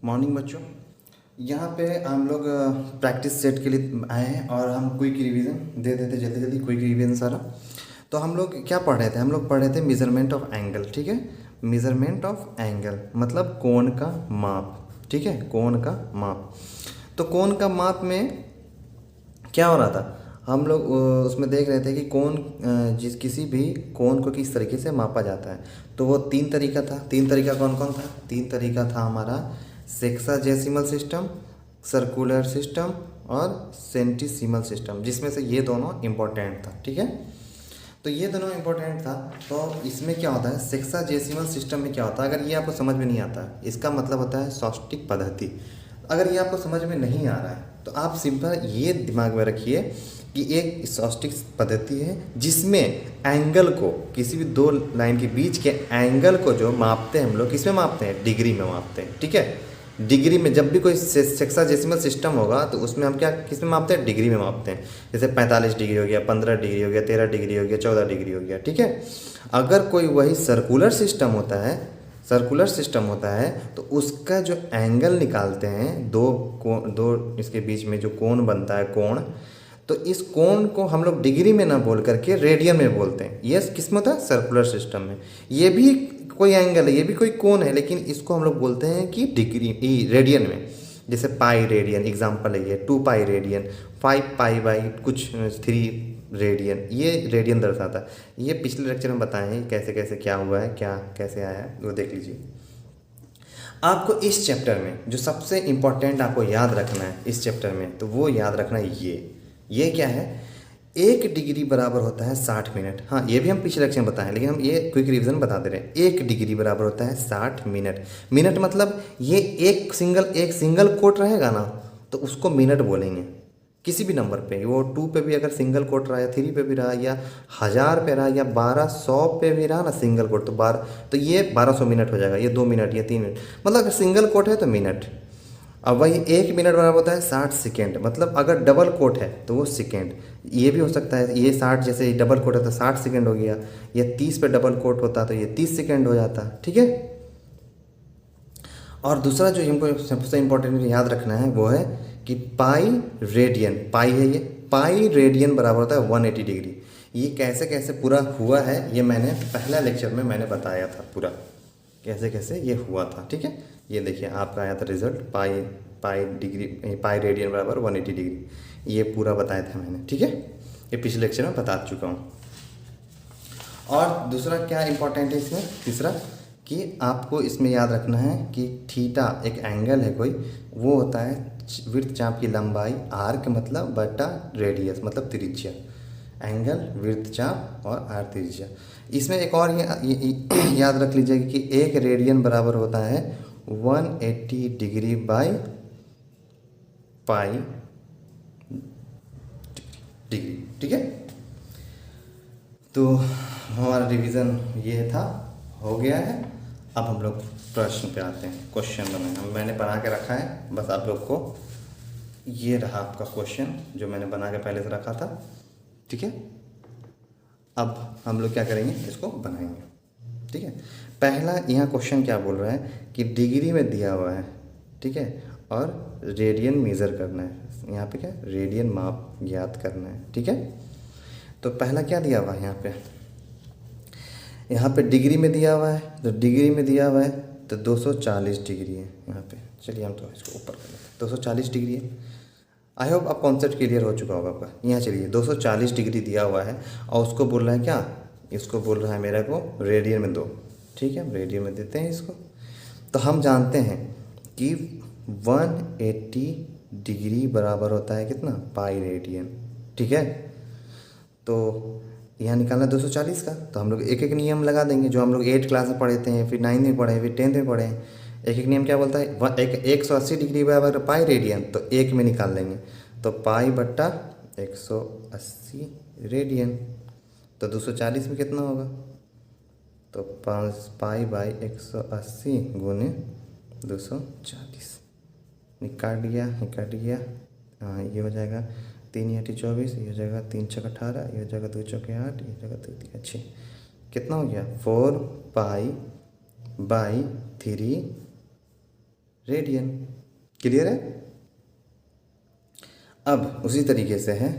Morning बच्चों। यहाँ पे हम लोग प्रैक्टिस सेट के लिए आए हैं और हम क्विक रिवीजन दे देते जल्दी जल्दी क्विक रिवीजन सारा। तो हम लोग क्या पढ़ रहे थे, हम लोग पढ़ रहे थे मेजरमेंट ऑफ एंगल। ठीक है, मेजरमेंट ऑफ एंगल मतलब कोण का माप। ठीक है, कोण का माप। तो कोण का माप में क्या हो रहा था, हम लोग उसमें देख रहे थे कि कोण जिस किसी भी कोण को किस तरीके से मापा जाता है। तो वो तीन तरीका था। तीन तरीका कौन कौन था? तीन तरीका था हमारा सेक्साजेसिमल सिस्टम, सर्कुलर सिस्टम और सेंटिसिमल सिस्टम, जिसमें से ये दोनों इम्पोर्टेंट था। ठीक है, तो ये दोनों इम्पोर्टेंट था। तो इसमें क्या होता है, सेक्साजेसिमल सिस्टम में क्या होता है, अगर ये आपको समझ में नहीं आता, इसका मतलब होता है सॉस्टिक पद्धति। अगर ये आपको समझ में नहीं आ रहा है तो आप सिंपल ये दिमाग में रखिए कि एक सॉस्टिक पद्धति है जिसमें एंगल को, किसी भी दो लाइन के बीच के एंगल को जो मापते हैं हम लोग, किसमें मापते हैं? डिग्री में मापते हैं। ठीक है, डिग्री में जब भी कोई सेक्साजेसिमल सिस्टम होगा तो उसमें हम क्या किस में मापते हैं? डिग्री में मापते हैं। जैसे 45 डिग्री हो गया, 15 डिग्री हो गया, 13 डिग्री हो गया, 14 डिग्री हो गया। ठीक है, अगर कोई वही सर्कुलर सिस्टम होता है, सर्कुलर सिस्टम होता है तो उसका जो एंगल निकालते हैं, दो इसके बीच में जो कोण बनता है, कोण, तो इस कोण को हम लोग डिग्री में ना बोल करके रेडियन में बोलते हैं। ये किस में होता है? सर्कुलर सिस्टम में। ये भी कोई एंगल है, ये भी कोई कोण है, लेकिन इसको हम लोग बोलते हैं कि डिग्री रेडियन में। जैसे पाई रेडियन एग्जाम्पल है, ये 2 पाई रेडियन, 5 पाई बाई कुछ 3 रेडियन, ये रेडियन दर्शाता है। ये पिछले लेक्चर में बताए हैं कैसे कैसे क्या हुआ है, क्या कैसे आया है, वो देख लीजिए। आपको इस चैप्टर में जो सबसे इम्पोर्टेंट आपको याद रखना है इस चैप्टर में, तो वो याद रखना है ये क्या है? 1 डिग्री बराबर होता है 60 मिनट। हाँ, ये भी हम पिछले लेक्चर में बताएं, लेकिन हम ये क्विक रिवीजन बता दे रहे हैं। 1 डिग्री बराबर होता है 60 मिनट। मिनट मतलब ये एक सिंगल कोट रहेगा ना, तो उसको मिनट बोलेंगे। किसी भी नंबर पे, वो 2 पे भी अगर सिंगल कोट रहा, या 3 पे भी रहा, या 1000 पे रहा, या 1200 पे भी रहा ना सिंगल कोट, तो ये 1200 मिनट हो जाएगा। ये 2 मिनट या 3 मिनट, मतलब अगर सिंगल कोट है तो मिनट। अब वही 1 मिनट बराबर होता है 60 सेकेंड, मतलब अगर डबल कोट है तो वो सेकेंड। ये भी हो सकता है, ये 60 जैसे डबल कोट है तो 60 सेकेंड हो गया, या 30 पे डबल कोट होता तो ये 30 सेकेंड हो जाता। ठीक है, और दूसरा जो हमको सबसे इम्पोर्टेंट याद रखना है वो है कि पाई रेडियन, पाई है ये, पाई रेडियन बराबर होता है 180 डिग्री। ये कैसे कैसे पूरा हुआ है ये मैंने पहला लेक्चर में मैंने बताया था पूरा, कैसे कैसे ये हुआ था। ठीक है, ये देखिए आपका आया था रिजल्ट, पाई पाई डिग्री पाई रेडियन बराबर 180 डिग्री, ये पूरा बताया था मैंने। ठीक है, ये पिछले लेक्चर में बता चुका हूँ। और दूसरा क्या इंपॉर्टेंट है इसमें, तीसरा, कि आपको इसमें याद रखना है कि थीटा एक एंगल है कोई, वो होता है वृत्तचाप की लंबाई, आर्क मतलब बटा रेडियस मतलब त्रिज्या। एंगल, वृत्तचाप और आर्क त्रिज्या। इसमें एक और याद रख लीजिएगा कि 1 रेडियन बराबर होता है 180 डिग्री बाई पाई डिग्री। ठीक है, तो हमारा रिवीजन ये था, हो गया है। अब हम लोग प्रश्न पे आते हैं, क्वेश्चन बनाए मैंने बना के रखा है, बस आप लोग को ये रहा आपका क्वेश्चन जो मैंने बना के पहले से रखा था। ठीक है, अब हम लोग क्या करेंगे, इसको बनाएंगे। ठीक है, पहला यहाँ क्वेश्चन क्या बोल रहा है कि डिग्री में दिया हुआ है। ठीक है, और रेडियन मेज़र करना है। यहाँ पे क्या, रेडियन माप ज्ञात करना है। ठीक है, तो पहला क्या दिया हुआ है यहाँ पे डिग्री में दिया हुआ है, तो डिग्री में दिया हुआ है तो 240 डिग्री है यहाँ पे। चलिए हम तो इसको ऊपर कर लेते हैं, 240 डिग्री है। आई होप आप कॉन्सेप्ट क्लियर हो चुका होगा आपका। यहाँ चलिए 240 डिग्री दिया हुआ है और उसको बोल रहा है क्या, इसको बोल रहा है मेरे को रेडियन में दो। ठीक है, रेडियन में देते हैं इसको। तो हम जानते हैं कि 180 डिग्री बराबर होता है कितना, पाई रेडियन। ठीक है, तो यहाँ निकालना 240 का, तो हम लोग एक एक नियम लगा देंगे जो हम लोग 8 क्लास में पढ़े थे, फिर 9th में पढ़े, फिर 10th में पढ़े। एक एक नियम क्या बोलता है, 180 डिग्री बराबर पाई रेडियन, तो एक में निकाल लेंगे, तो पाई बट्टा 180 रेडियन। तो 240 में कितना होगा, तो 5 पाई बाई 180 गुने 240। निकाल दिया। हाँ, ये हो जाएगा 3 या 24, ये हो जाएगा 3 छक 18, ये हो जाएगा 2 चौके 8, ये हो जाएगा 2 3 6। कितना हो गया, 4 पाई बाई 3 रेडियन। क्लियर है। अब उसी तरीके से है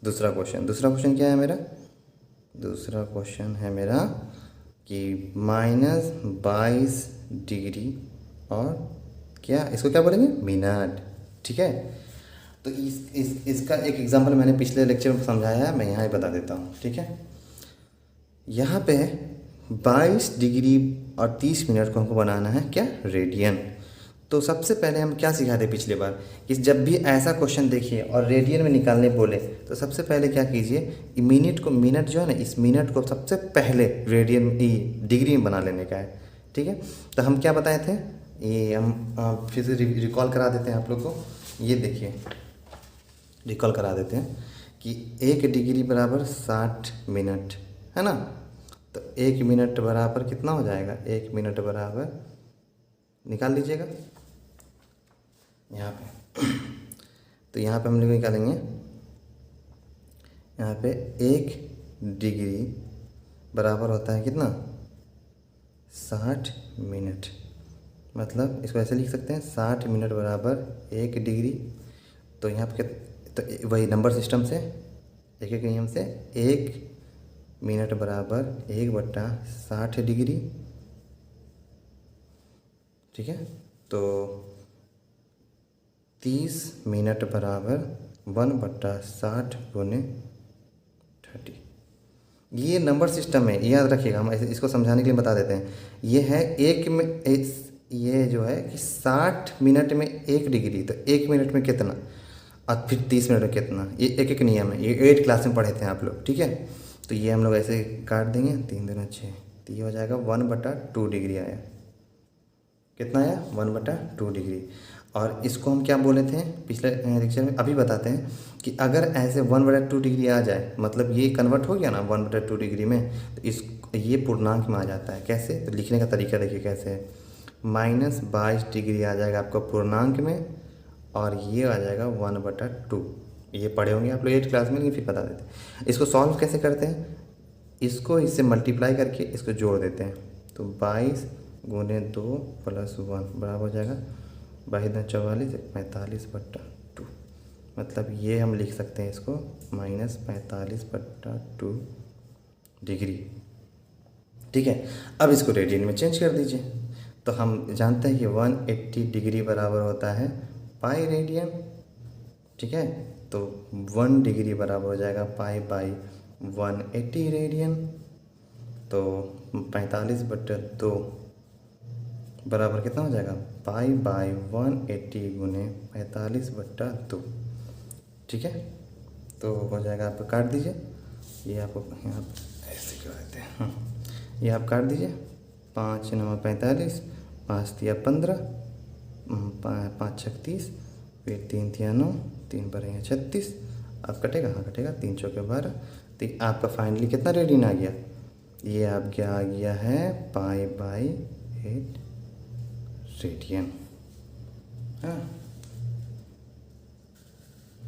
दूसरा क्वेश्चन। दूसरा क्वेश्चन क्या है मेरा? दूसरा क्वेश्चन है मेरा कि -22 डिग्री और क्या, इसको क्या बोलेंगे? मिनट। ठीक है। तो इसका एक एग्जांपल मैंने पिछले लेक्चर में समझाया है, मैं यहाँ ही बता देता हूँ। ठीक है। यहाँ पे 22 डिग्री और 30 मिनट को हमको बनाना है क्या? रेडियन। तो सबसे पहले हम क्या सिखा थे पिछली बार कि जब भी ऐसा क्वेश्चन देखिए और रेडियन में निकालने बोले तो सबसे पहले क्या कीजिए, मिनट को, मिनट जो है ना, इस मिनट को सबसे पहले रेडियन डिग्री में बना लेने का है। ठीक है। तो हम क्या बताए थे, ये हम फिर से रिकॉल करा देते हैं आप लोग को। ये देखिए, रिकॉल करा देते हैं कि 1 डिग्री बराबर 60 मिनट है ना। तो 1 मिनट बराबर कितना हो जाएगा? 1 मिनट बराबर, निकाल लीजिएगा यहाँ पे। तो यहाँ पे हम लोग निकालेंगे, यहाँ पे 1 डिग्री बराबर होता है कितना? 60 मिनट। मतलब इसको ऐसे लिख सकते हैं, 60 मिनट बराबर 1 डिग्री। तो यहाँ पे तो वही नंबर सिस्टम से, एक एक नियम से, 1 मिनट बराबर 1/60 डिग्री। ठीक है। तो 30 मिनट बराबर 1/60 गुने 30। ये नंबर सिस्टम है, याद रखिएगा। हम इसको समझाने के लिए बता देते हैं। ये है ये जो है कि 60 मिनट में 1 डिग्री, तो 1 मिनट में कितना, और फिर 30 मिनट में कितना। ये एक एक नियम है, ये 8 क्लास में पढ़े थे आप लोग। ठीक है। तो ये हम लोग ऐसे काट देंगे, 3 दूना 6, तो ये हो जाएगा 1/2 डिग्री आया। कितना आया? 1/2 डिग्री। और इसको हम क्या बोले थे पिछले लेक्चर में, अभी बताते हैं कि अगर ऐसे 1/2 डिग्री आ जाए, मतलब ये कन्वर्ट हो गया ना 1/2 डिग्री में, तो ये पूर्णांक में आ जाता है। कैसे? तो लिखने का तरीका देखिए कैसे है। -22 डिग्री आ जाएगा आपका पूर्णांक में, और ये आ जाएगा 1/2। ये पढ़े होंगे आप लोग 8 क्लास में, लेकिन फिर बता देते हैं। इसको सॉल्व कैसे करते हैं, इसको इससे मल्टीप्लाई करके इसको जोड़ देते हैं। तो 22 गुने 2 + 1 बराबर हो जाएगा 22 × 44 / 2। मतलब ये हम लिख सकते हैं इसको -45/2 डिग्री। ठीक है। अब इसको रेडियन में चेंज कर दीजिए। तो हम जानते हैं कि 180 डिग्री बराबर होता है पाई रेडियन। ठीक है। तो 1 डिग्री बराबर हो जाएगा π/180 रेडियन। तो 45/2 बराबर कितना हो जाएगा? π/180 गुने 45/2। ठीक है। तो हो जाएगा, आप काट दीजिए। ये आपको यहाँ ऐसे कर देते हैं। ये आप काट दीजिए। 5 × 9 = 45, 5 × 3 = 15, 5 × 6 = 30, फिर 3 × 3 = 9, 3 × 36। अब कटेगा? हाँ कटेगा। 3 × 4 = 12। तो आपका फाइनली कितना रेडियन आ गया? ये आपका आ गया है π/8 रेडियन। हाँ,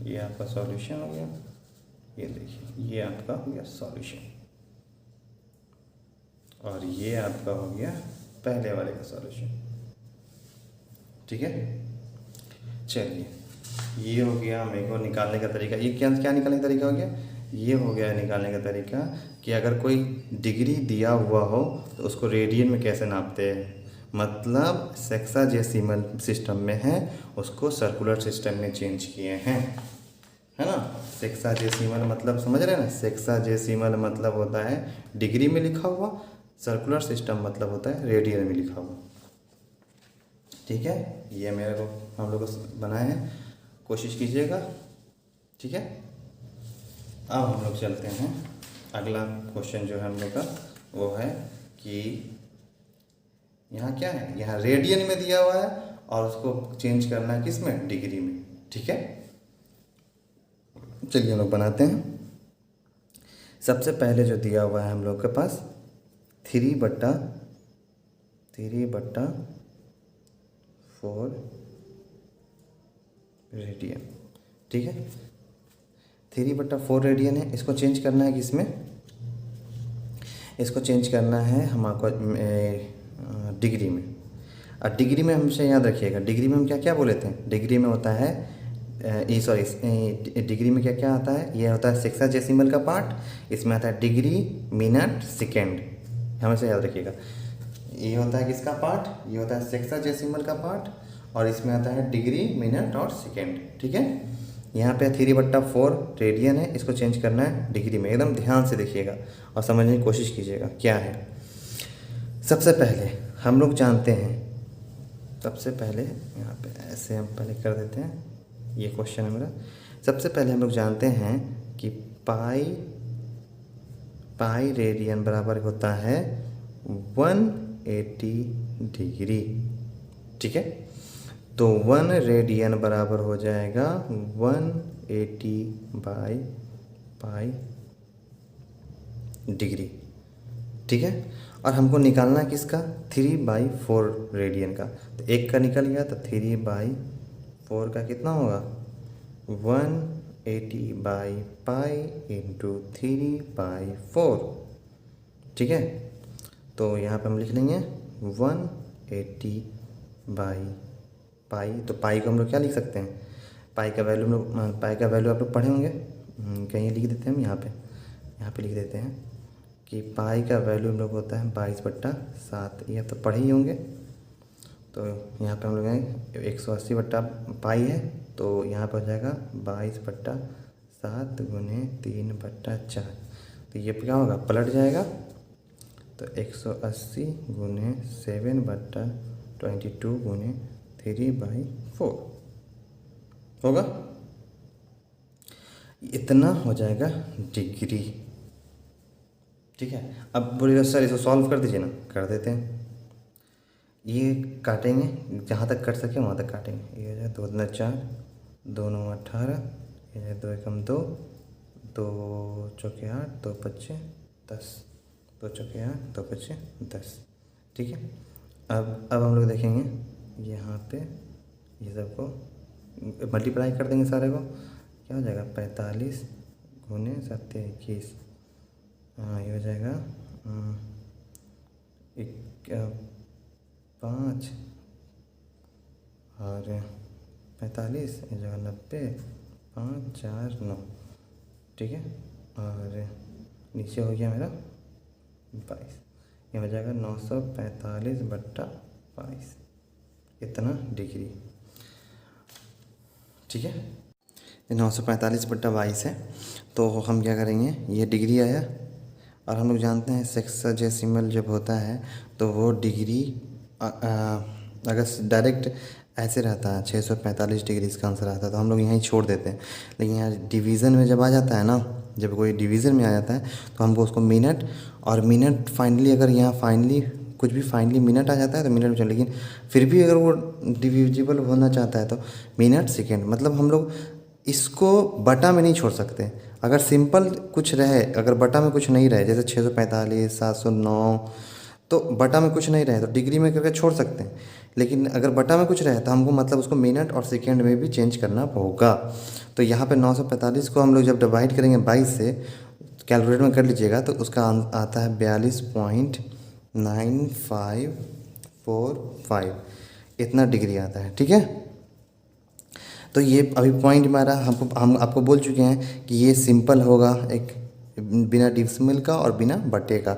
ये आपका सॉल्यूशन हो गया। ये देखिए, ये आपका हो गया सॉल्यूशन, और ये आपका हो गया पहले वाले का सॉल्यूशन। ठीक है। चलिए, ये हो गया मेरे को निकालने का तरीका। ये क्या क्या निकालने का तरीका हो गया? ये हो गया निकालने का तरीका कि अगर कोई डिग्री दिया हुआ हो तो उसको रेडियन में कैसे नापते हैं। मतलब सेक्साजेसिमल सिस्टम में है, उसको सर्कुलर सिस्टम में चेंज किए हैं, है ना। सेक्साजेसिमल मतलब समझ रहे हैं ना। सेक्साजेसिमल मतलब होता है डिग्री में लिखा हुआ, सर्कुलर सिस्टम मतलब होता है रेडियन में लिखा हुआ। ठीक है। ये मेरे को हम लोग बनाए हैं, कोशिश कीजिएगा। ठीक है। अब हम लोग चलते हैं, अगला क्वेश्चन जो है हम लोग का वो है कि यहाँ क्या है, यहाँ रेडियन में दिया हुआ है और उसको चेंज करना है किस में? डिग्री में। ठीक है। चलिए हम लोग बनाते हैं। सबसे पहले जो दिया हुआ है हम लोग के पास 3/4 रेडियन। ठीक है। 3/4 रेडियन है। इसको चेंज करना है किसमें? इसको चेंज करना है हमको डिग्री में। और डिग्री में हमेशा याद रखिएगा, डिग्री में हम क्या क्या बोले थे, डिग्री में होता है डिग्री में क्या क्या आता है, ये होता है सेक्साडेसिमल का पार्ट, इसमें आता है डिग्री, मिनट, सेकेंड, हमेशा याद रखिएगा। ये होता है किसका पार्ट, ये होता है सेक्साडेसिमल का पार्ट, और इसमें आता है डिग्री, मिनट और सेकेंड। ठीक है, यहाँ पे 3/4 रेडियन है, इसको चेंज करना है डिग्री में। एकदम ध्यान से देखिएगा और समझने की कोशिश कीजिएगा क्या है। सबसे पहले हम लोग जानते हैं, सबसे पहले यहाँ पे ऐसे हम पहले कर देते हैं, ये क्वेश्चन है मेरा। सबसे पहले हम लोग जानते हैं कि पाई रेडियन बराबर होता है 180 डिग्री। ठीक है, तो 1 रेडियन बराबर हो जाएगा 180 बाई पाई डिग्री। ठीक है, और हमको निकालना है किसका, 3/4 रेडियन का। तो एक का निकल गया, तो 3/4 का कितना होगा, 180 बाई पाई इंटू 3/4। ठीक है, तो यहाँ पे हम लिख लेंगे 180 बाई पाई। तो पाई को हम लोग क्या लिख सकते हैं, पाई का वैल्यू हम लोग, पाई का वैल्यू आप लोग पढ़े होंगे, कहीं लिख देते हैं हम यहाँ पे लिख देते हैं कि पाई का वैल्यू हम लोग होता है 22/7, ये तो पढ़े ही होंगे। तो यहाँ पे हम लोग हैं 180/पाई है, तो यहाँ पर हो जाएगा 22/7 गुने 3/4। तो ये क्या होगा, पलट जाएगा, तो 180 गुने 7/22 गुने 3/4 होगा, इतना हो जाएगा डिग्री। ठीक है, अब बोलिएगा सर इसको सॉल्व कर दीजिए ना, कर देते हैं। ये काटेंगे, जहाँ तक कट सके वहाँ तक काटेंगे। ये हो जाए 2 दूना 4, 2 9 18, ये 2 एकम 2, 2 चौके 8, 2 पच्चे 10, 2 चौके 8, 2 पच्चे 10। ठीक है, अब हम लोग देखेंगे यहाँ पे ये सबको मल्टीप्लाई कर देंगे सारे को, क्या हो जाएगा 45 गुने 7 21। हाँ, ये हो जाएगा 5 और 45, ये जगह 90, 5 4 9। ठीक है, और नीचे हो गया मेरा 22, ये हो जाएगा 945/22, इतना डिग्री। ठीक है, 945/22 है। तो हम क्या करेंगे, ये डिग्री आया, और हम लोग जानते हैं सेक्साडेसिमल जब होता है तो वो डिग्री अगर डायरेक्ट ऐसे रहता है 645 डिग्री इसका आंसर आता है, तो हम लोग यहीं छोड़ देते हैं। लेकिन यहाँ डिवीज़न में जब आ जाता है ना, जब कोई डिवीज़न में आ जाता है तो हमको उसको मिनट, और मिनट फाइनली अगर यहाँ फाइनली कुछ भी फाइनली मिनट आ जाता है तो मिनट में चल, लेकिन फिर भी अगर वो डिविजिबल होना चाहता है तो मिनट सेकेंड, मतलब हम लोग इसको बटा में नहीं छोड़ सकते। अगर सिंपल कुछ रहे, अगर बटा में कुछ नहीं रहे, जैसे 645 709, तो बटा में कुछ नहीं रहे तो डिग्री में करके छोड़ सकते हैं। लेकिन अगर बटा में कुछ रहे तो हमको मतलब उसको मिनट और सेकेंड में भी चेंज करना होगा। तो यहाँ पे 945 को हम लोग जब डिवाइड करेंगे 22 से, कैलकुलेटर में कर लीजिएगा, तो उसका आता है 42.9545, इतना डिग्री आता है। ठीक है, तो ये अभी पॉइंट हमारा हम आपको बोल चुके हैं कि ये सिंपल होगा, एक बिना डिसिमल का और बिना बटे का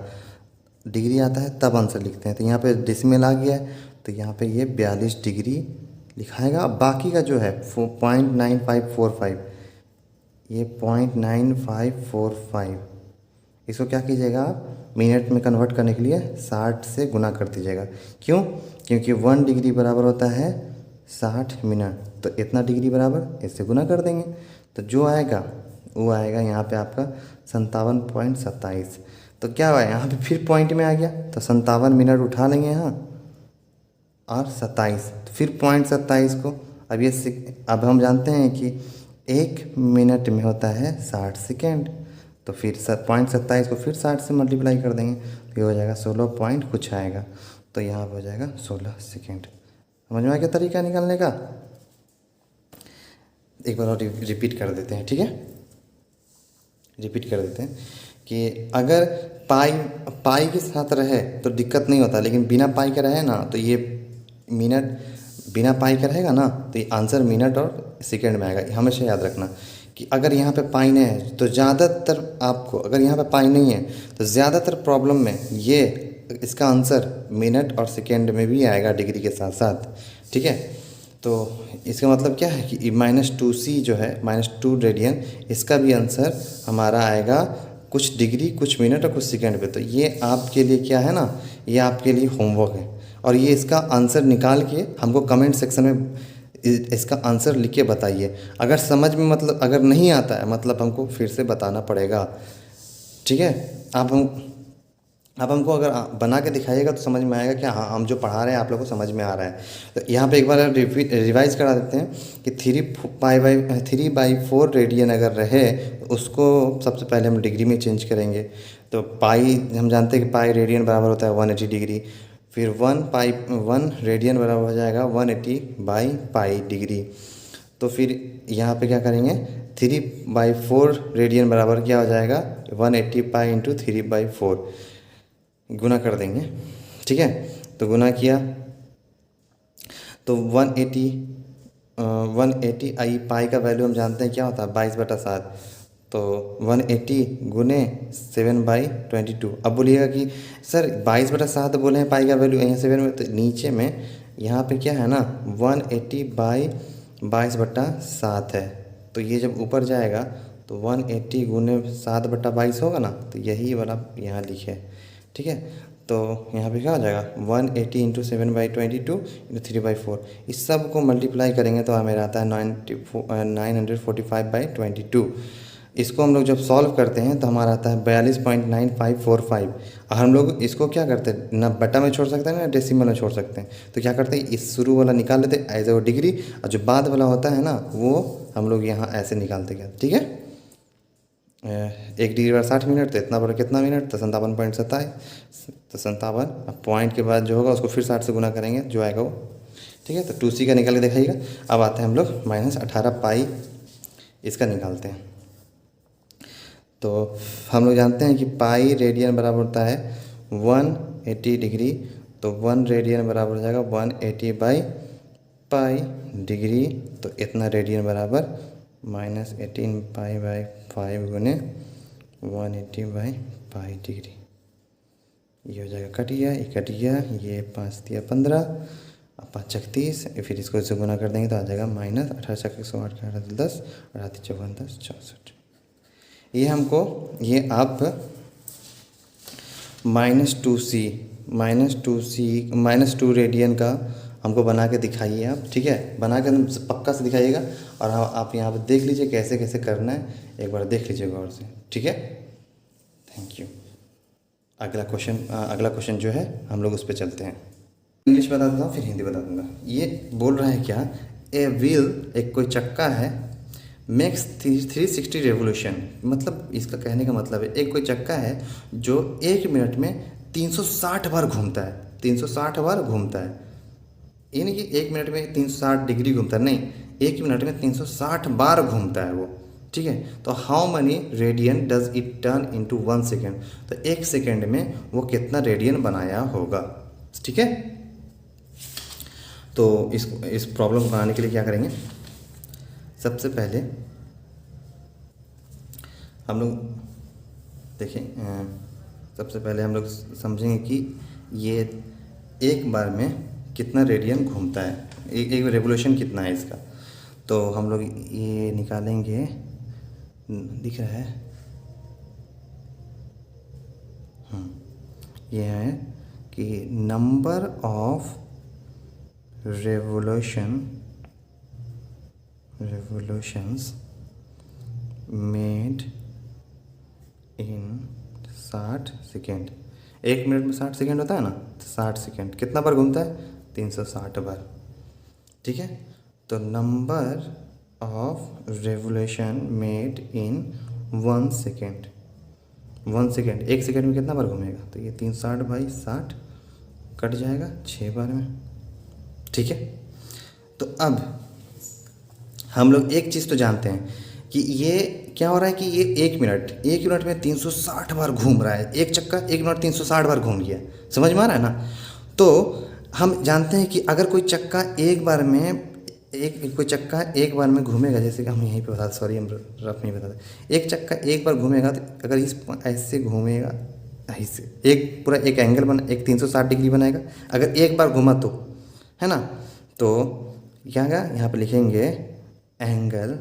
डिग्री आता है तब आंसर लिखते हैं। तो यहाँ पे डिसिमल आ गया है, तो यहाँ पे ये 42 डिग्री लिखाएगा। अब बाकी का जो है 0.9545, ये 0.9545, इसको क्या कीजिएगा आप मिनट में कन्वर्ट करने के लिए 60 से गुना कर दीजिएगा। क्यों, क्योंकि 1 डिग्री बराबर होता है 60 मिनट, तो इतना डिग्री बराबर इससे गुना कर देंगे, तो जो आएगा वो आएगा यहाँ पे आपका 57.27। तो क्या हुआ, यहाँ पे फिर पॉइंट में आ गया, तो 57 मिनट उठा लेंगे यहाँ और 27, तो फिर 0.27 को अब हम जानते हैं कि 1 मिनट में होता है 60 सेकेंड, तो फिर 0.27 को फिर 60 से मल्टीप्लाई कर देंगे, तो ये हो जाएगा 16 पॉइंट कुछ आएगा, तो यहाँ पर हो जाएगा 16 सेकेंड। समझ में आ गया तरीका निकालने का। एक बार और रिपीट कर देते हैं। ठीक है, रिपीट कर देते हैं कि अगर पाई के साथ रहे तो दिक्कत नहीं होता, लेकिन बिना पाई के रहे ना तो ये मिनट बिना पाई का रहेगा ना, तो ये आंसर मिनट और सेकंड में आएगा। हमेशा याद रखना कि अगर यहाँ पे पाई नहीं है तो ज़्यादातर आपको, अगर यहाँ पे पाई नहीं है तो ज़्यादातर प्रॉब्लम में ये इसका आंसर मिनट और सेकंड में भी आएगा डिग्री के साथ साथ। ठीक है, तो इसका मतलब क्या है कि -2c जो है -2 रेडियन, इसका भी आंसर हमारा आएगा कुछ डिग्री, कुछ मिनट और कुछ सेकंड पे। तो ये आपके लिए क्या है ना, ये आपके लिए होमवर्क है, और ये इसका आंसर निकाल के हमको कमेंट सेक्शन में इसका आंसर लिख के बताइए। अगर समझ में मतलब अगर नहीं आता है मतलब हमको फिर से बताना पड़ेगा। ठीक है, आप हमको अगर बना के दिखाइएगा तो समझ में आएगा कि हाँ हम जो पढ़ा रहे हैं आप लोगों को समझ में आ रहा है। तो यहाँ पे एक बार रिवाइज करा देते हैं कि 3/4 रेडियन अगर रहे तो उसको सबसे पहले हम डिग्री में चेंज करेंगे। तो पाई हम जानते हैं कि पाई रेडियन बराबर होता है 180 डिग्री। फिर 1 रेडियन बराबर हो जाएगा 180/पाई डिग्री। तो फिर यहाँ पे क्या करेंगे, 3/4 रेडियन बराबर क्या हो जाएगा 180 पाई इंटू 3/4 गुना कर देंगे। ठीक है, तो गुना किया तो 180 आई पाई का वैल्यू हम जानते हैं क्या होता है 22/7। तो 180 गुने 7/22। अब बोलिएगा कि सर 22/7 बोले हैं पाई का वैल्यू, यहाँ 7 में, तो नीचे में यहाँ पे क्या है ना 180/22/7 है। तो ये जब ऊपर जाएगा तो 180 गुने 7/22 होगा ना, तो यही वाला यहाँ लिखे। ठीक है, तो यहाँ पे क्या हो जाएगा 180 इंटू 7/22 इंटू 3/4। इस सब को मल्टीप्लाई करेंगे तो हमें आता है 945/22। इसको हम लोग जब सॉल्व करते हैं तो हमारा आता है 42.9545। और हम लोग इसको क्या करते हैं, ना बटा में छोड़ सकते हैं ना डेसिमल में छोड़ सकते हैं। तो क्या करते हैं, इस शुरू वाला निकाल लेते हैं एज ए डिग्री, और जो बाद वाला होता है ना वो हम लोग यहाँ ऐसे निकालते गए। ठीक है, 1 डिग्री बार 60 मिनट, तो इतना पर कितना मिनट, तो 57.27। तो 57 अब पॉइंट के बाद जो होगा उसको फिर 60 से गुना करेंगे जो आएगा वो। ठीक है, तो 2c का निकाल के दिखाइएगा। अब आते हैं हम लोग -18 पाई इसका निकालते हैं। तो हम लोग जानते हैं कि पाई रेडियन बराबर होता है 180 डिग्री। तो 1 रेडियन बराबर हो जाएगा 180/पाई डिग्री। तो इतना रेडियन बराबर -18 पाई/5 गुने 180/पाई डिग्री। ये हो जाएगा कट गया, ये कट गया, ये 5 दिया 15 और 5 36। फिर इसको इससे गुना कर देंगे तो आ जाएगा -18 108 10 और 8 54 10 64। ये हमको ये आप -2 रेडियन का हमको बना के दिखाइए आप। ठीक है, बना के पक्का से दिखाइएगा, और आप यहाँ पे देख लीजिए कैसे कैसे करना है, एक बार देख लीजिए गौर से। ठीक है, थैंक यू। अगला क्वेश्चन जो है हम लोग उस पर चलते हैं। इंग्लिश बता देता हूँ फिर हिंदी बता दूँगा। ये बोल रहा है क्या, ए व्हील एक कोई चक्का है मेक्स 360 रेवोल्यूशन। मतलब इसका कहने का मतलब है एक कोई चक्का है जो 1 मिनट में 360 बार घूमता है। 360 बार घूमता है, ये नहीं कि 1 मिनट में 360 डिग्री घूमता है, नहीं, 1 मिनट में 360 बार घूमता है वो। ठीक है, तो how many radian does it turn into 1 second. तो 1 सेकेंड में वो कितना रेडियन बनाया होगा। ठीक है, तो इस प्रॉब्लम को बनाने के लिए क्या करेंगे, सबसे पहले हम लोग देखें, सबसे पहले हम लोग समझेंगे कि ये एक बार में कितना रेडियन घूमता है, एक रेवोल्यूशन कितना है इसका। तो हम लोग ये निकालेंगे, दिख रहा है, ये है कि number of revolutions made in 60 second. 1 minute में 60 सेकेंड होता है ना, तो 60 सेकेंड कितना बार घूमता है 360 बार। ठीक है, तो number of revolution made in 1 second. 1 second 1 second में कितना बार घूमेगा, तो ये 360/60 कट जाएगा 6 बार में। ठीक है, तो अब हम लोग एक चीज़ तो जानते हैं कि ये क्या हो रहा है कि ये 1 मिनट में 360 बार घूम रहा है। एक चक्का 1 मिनट 360 बार घूम गया, समझ में आ रहा है ना। तो हम जानते हैं कि अगर कोई चक्का एक बार में कोई चक्का एक बार में घूमेगा, जैसे कि हम यहीं पे बता, सॉरी हम रफ नहीं बताते, एक चक्का एक बार घूमेगा तो अगर इस ऐसे घूमेगा, ऐसे एक पूरा एक एंगल बना, एक 360 डिग्री बनाएगा अगर एक बार घूमा तो, है ना। तो क्या होगा, यहाँ पे लिखेंगे angle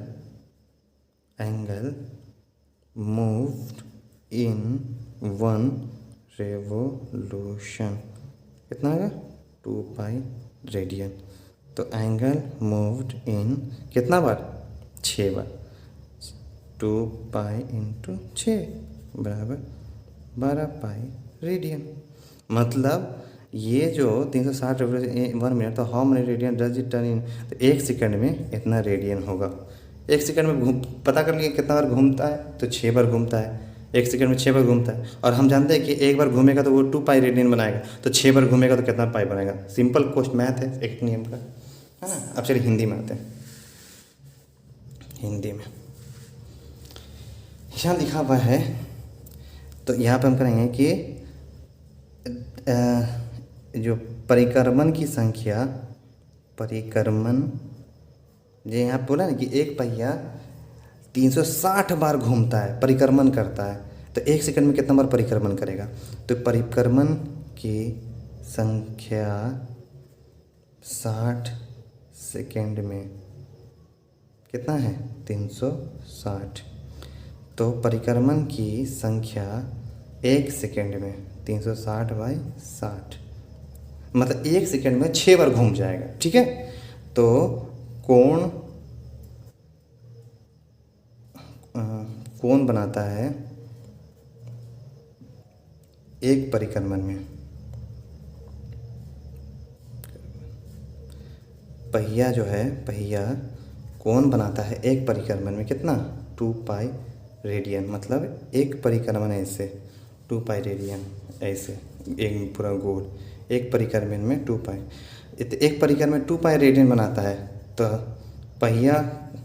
moved in one revolution, कितना होगा 2 पाई रेडियन। तो एंगल मूव्ड इन कितना बार, 6 बार, 2 पाई इंटू 6 बराबर 12 पाई रेडियन। मतलब ये जो 360 रेवोल्यूशन 1 मिनट, तो how many radian does it turn in, तो 1 सेकंड में इतना रेडियन होगा। 1 सेकंड में पता कर लिए कितना बार घूमता है, तो 6 बार घूमता है, 1 सेकंड में 6 बार घूमता है। और हम जानते हैं कि एक बार घूमेगा तो वो 2 पाई रेडियन बनाएगा, तो 6 बार घूमेगा तो कितना पाई बनेगा। सिंपल क्वेश्चन मैथ है एक नियम का, है ना। अब चलिए हिंदी में आते हैं। हिंदी में यहाँ लिखा हुआ है, तो यहाँ पे हम करेंगे कि जो परिक्रमण की संख्या, परिक्रमण जो यहाँ बोला ना कि एक पहिया 360 बार घूमता है, परिक्रमण करता है, तो 1 सेकंड में कितना बार परिक्रमण करेगा। तो परिक्रमण की संख्या 60 सेकंड में कितना है, 360। तो परिक्रमण की संख्या 1 सेकंड में 360 बाई 60, मतलब 1 सेकंड में 6 बार घूम जाएगा, ठीक है। तो कोण बनाता है एक परिक्रमण में, पहिया जो है, पहिया कोण बनाता है एक परिक्रमण में कितना, 2 पाई रेडियन। मतलब एक परिक्रमण ऐसे 2 पाई रेडियन, ऐसे एक पूरा गोल, एक परिक्रमण में 2 पाई, एक परिक्रमण में 2 पाई रेडियन बनाता है। तो पहिया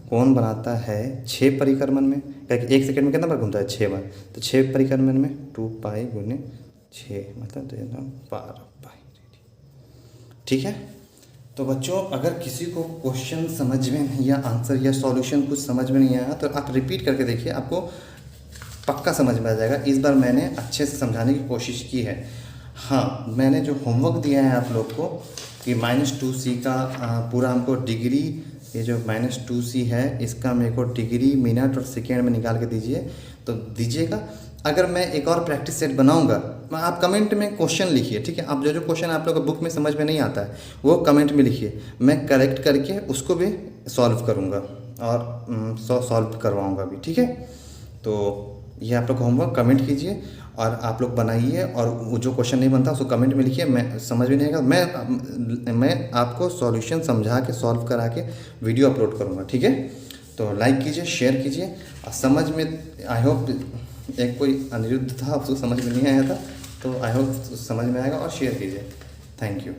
कोण बनाता है 6 परिक्रमण में, क्योंकि 1 सेकंड में कितना बार घूमता है, 6 बार। तो 6 परिक्रमण में 2 पाई गुने 6, मतलब 12 पाई रेडियन, ठीक है। तो बच्चों अगर किसी को क्वेश्चन समझ में नहीं या आंसर या सॉल्यूशन कुछ समझ में नहीं आया तो आप रिपीट करके देखिए, आपको पक्का समझ में आ जाएगा। इस बार मैंने अच्छे से समझाने की कोशिश की है। हाँ, मैंने जो होमवर्क दिया है आप लोग को कि -2c का पूरा हमको डिग्री, ये जो -2c है इसका मेरे को डिग्री मिनट और सेकेंड में निकाल के दीजिए, तो दीजिएगा। अगर मैं एक और प्रैक्टिस सेट बनाऊंगा, आप कमेंट में क्वेश्चन लिखिए, ठीक है। आप जो क्वेश्चन आप लोग को बुक में समझ में नहीं आता है वो कमेंट में लिखिए, मैं करेक्ट करके उसको भी सॉल्व करूंगा और सॉल्व करवाऊंगा भी, ठीक है। तो ये आप लोग होमवर्क कमेंट कीजिए और आप लोग बनाइए, और वो जो क्वेश्चन नहीं बनता उसको कमेंट में लिखिए। मैं समझ में नहीं आएगा, मैं आपको सॉल्यूशन समझा के सॉल्व करा के वीडियो अपलोड करूँगा, ठीक है। तो लाइक कीजिए, शेयर कीजिए, और समझ में, आई होप एक कोई अनिरुद्ध था उसको समझ में नहीं आया था, तो आई होप समझ में आएगा, और शेयर कीजिए। Thank you.